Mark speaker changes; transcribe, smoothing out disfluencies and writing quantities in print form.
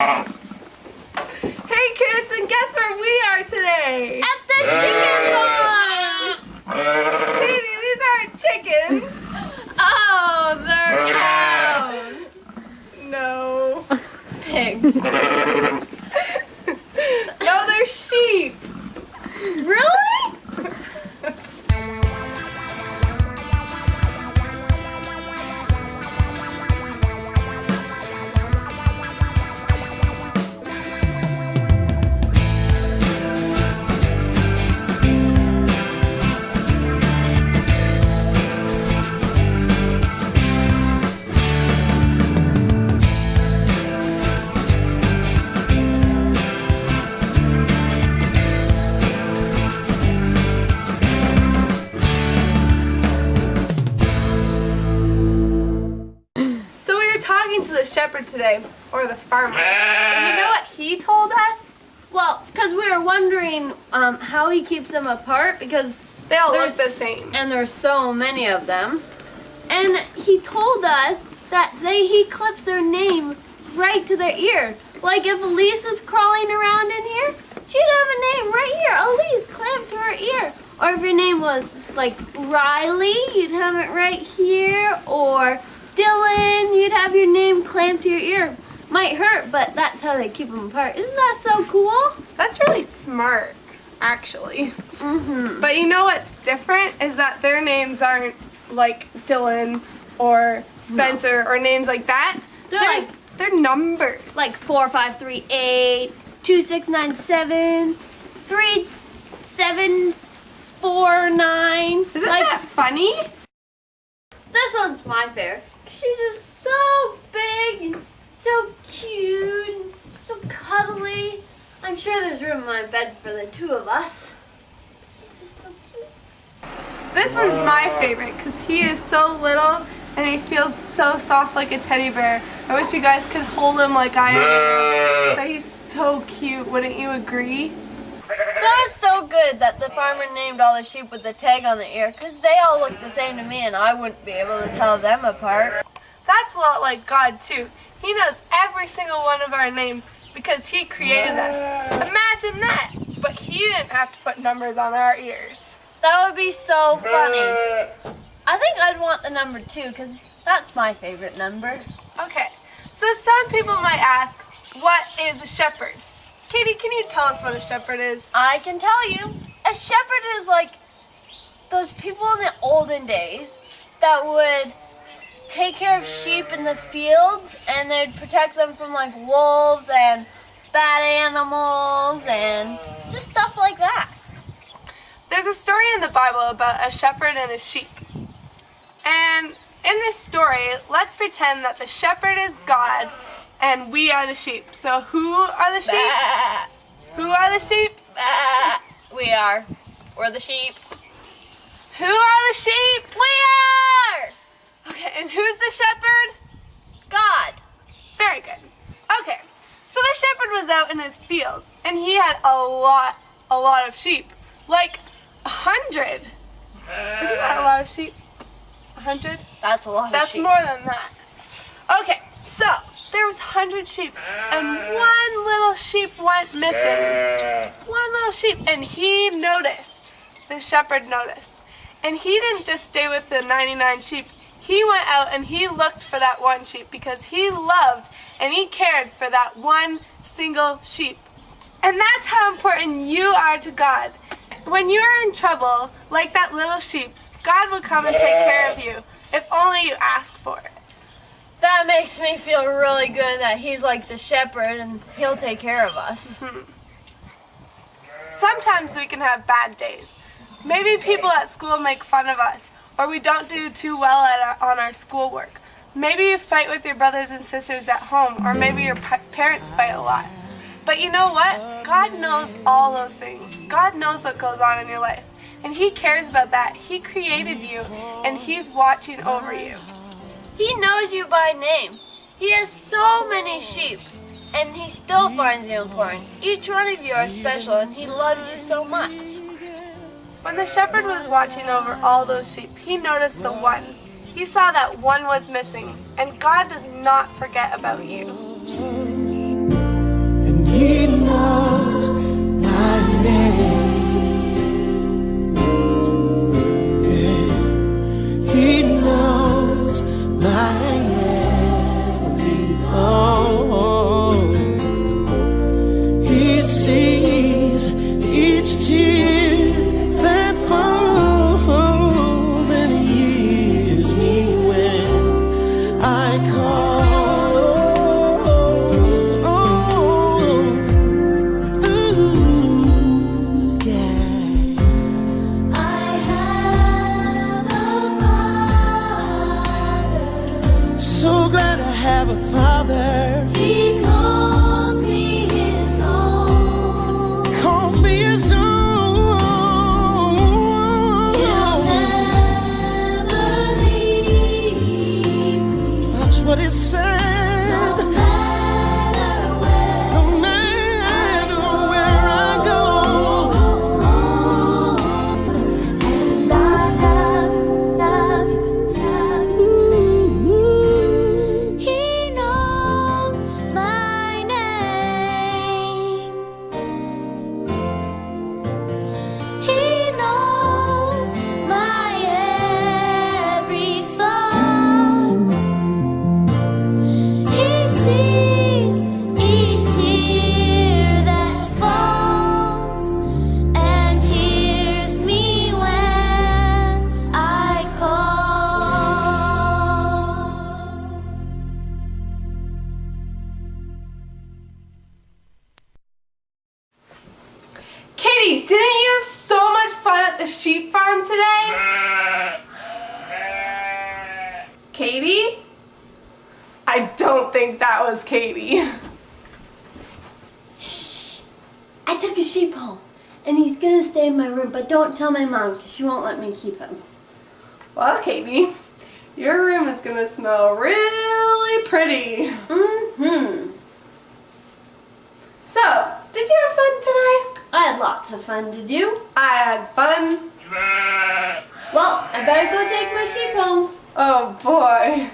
Speaker 1: Hey kids, and guess where we are today?
Speaker 2: At the chicken farm!
Speaker 1: Katie, these aren't chickens.
Speaker 2: Oh, they're cows.
Speaker 1: No.
Speaker 2: Pigs.
Speaker 1: No, they're sheep.
Speaker 2: Really?
Speaker 1: The shepherd today, or the farmer. And you know what he told us?
Speaker 2: Well, because we were wondering how he keeps them apart, because
Speaker 1: they all look the same.
Speaker 2: And there's so many of them. And he told us that he clips their name right to their ear. Like if Elise was crawling around in here, she'd have a name right here. Elise, clamped to her ear. Or if your name was like Riley, you'd have it right here. Or Dylan, you'd have your name clamped to your ear. Might hurt, but that's how they keep them apart. Isn't that so cool?
Speaker 1: That's really smart, actually.
Speaker 2: Mm-hmm.
Speaker 1: But you know what's different is that their names aren't like Dylan or Spencer or names like that. They're numbers.
Speaker 2: Like 4, 5, 3, 8, 2, 6, 9, 7, 3, 7, 4, 9.
Speaker 1: Isn't that funny?
Speaker 2: This one's my favorite. She's just so big and so cute, so cuddly. I'm sure there's room in my bed for the two of us. She's just so cute.
Speaker 1: This one's my favorite because he is so little and he feels so soft like a teddy bear. I wish you guys could hold him like I am. But he's so cute, wouldn't you agree?
Speaker 2: That was so good that the farmer named all the sheep with the tag on the ear, because they all look the same to me and I wouldn't be able to tell them apart.
Speaker 1: That's a lot like God too. He knows every single one of our names because he created us. Imagine that! But he didn't have to put numbers on our ears.
Speaker 2: That would be so funny. I think I'd want the number 2 because that's my favorite number.
Speaker 1: Okay, so some people might ask, what is a shepherd? Katie, can you tell us what a shepherd is?
Speaker 2: I can tell you. A shepherd is like those people in the olden days that would take care of sheep in the fields, and they'd protect them from like wolves and bad animals and just stuff like that.
Speaker 1: There's a story in the Bible about a shepherd and a sheep. And in this story, let's pretend that the shepherd is God and we are the sheep. So who are the sheep?
Speaker 2: Bah.
Speaker 1: Who are the sheep?
Speaker 2: Bah. We are. We're the sheep.
Speaker 1: Who are the sheep?
Speaker 2: We are!
Speaker 1: Okay, and who's the shepherd?
Speaker 2: God.
Speaker 1: Very good. Okay, so the shepherd was out in his field and he had a lot of sheep. Like 100. Isn't that a lot of sheep? 100?
Speaker 2: That's a lot of
Speaker 1: That's
Speaker 2: sheep.
Speaker 1: more than that. Okay, so there was 100 sheep and one little sheep went missing. One little sheep, and he noticed. The shepherd noticed. And he didn't just stay with the 99 sheep. He went out and he looked for that one sheep because he loved and he cared for that one single sheep. And that's how important you are to God. When you are in trouble, like that little sheep, God will come and take care of you, if only you ask for it.
Speaker 2: That makes me feel really good that he's like the shepherd and he'll take care of us.
Speaker 1: Sometimes we can have bad days. Maybe people at school make fun of us, or we don't do too well on our schoolwork. Maybe you fight with your brothers and sisters at home, or maybe your parents fight a lot. But you know what? God knows all those things. God knows what goes on in your life. And He cares about that. He created you, and He's watching over you.
Speaker 2: He knows you by name. He has so many sheep, and He still finds you important. Each one of you are special, and He loves you so much.
Speaker 1: When the shepherd was watching over all those sheep, he noticed the one. He saw that one was missing, and God does not forget about you. didn't you have so much fun at the sheep farm today? Katie? I don't think that was Katie.
Speaker 2: Shh. I took a sheep home, and he's gonna stay in my room, but don't tell my mom, because she won't let me keep him.
Speaker 1: Well, Katie, your room is gonna smell really pretty.
Speaker 2: Mm-hmm.
Speaker 1: So, did you have fun today?
Speaker 2: I had lots of fun, did you?
Speaker 1: I had fun.
Speaker 2: Well, I better go take my sheep home.
Speaker 1: Oh boy.